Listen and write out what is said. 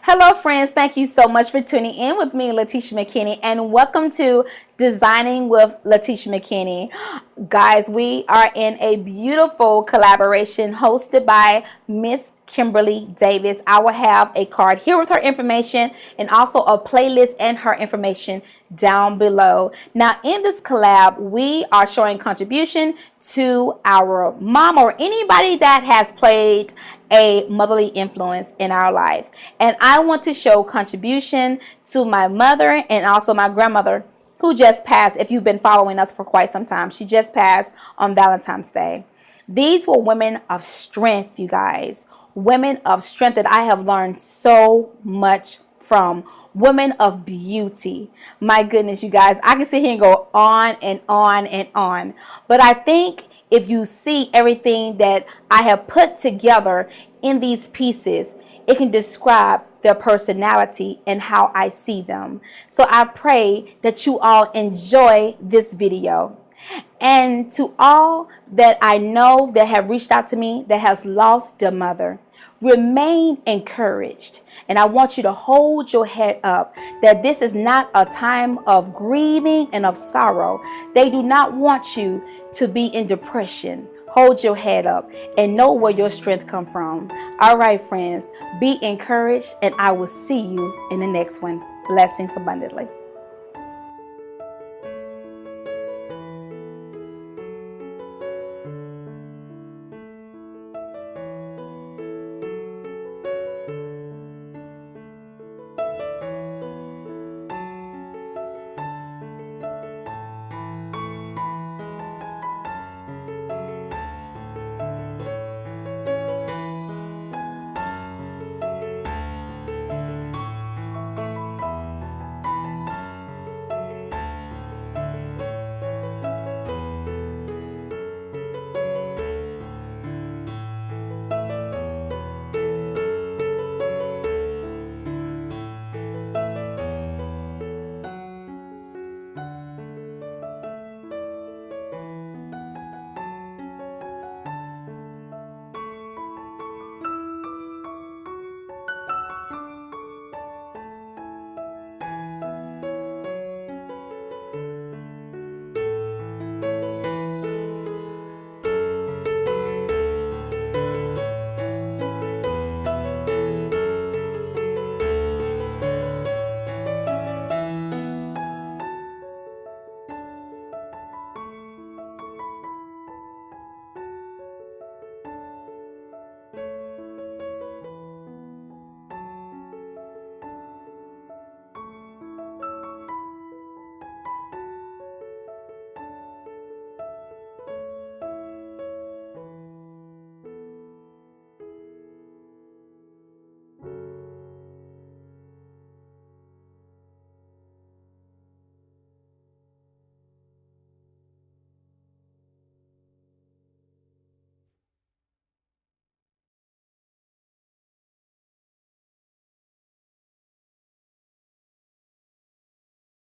Hello friends, thank you so much for tuning in with me, Letitia McKinney, and welcome to Designing with Letitia McKinney. Guys, we are in a beautiful collaboration hosted by Miss Kimberly Davis. I will have a card here with her information and also a playlist and her information down below. Now in this collab, we are showing contribution to our mom or anybody that has played a motherly influence in our life. And I want to show contribution to my mother and also my grandmother, who just passed. If you've been following us for quite some time, she just passed on Valentine's Day. These were women of strength, you guys. Women of strength that I have learned so much from. Women of beauty. My goodness, you guys, I can sit here and go on and on and on. But I think if you see everything that I have put together in these pieces, it can describe their personality and how I see them. So I pray that you all enjoy this video. And to all that I know that have reached out to me that has lost their mother, remain encouraged. And I want you to hold your head up, that this is not a time of grieving and of sorrow. They do not want you to be in depression. Hold your head up and know where your strength comes from. All right, friends, be encouraged, and I will see you in the next one. Blessings abundantly.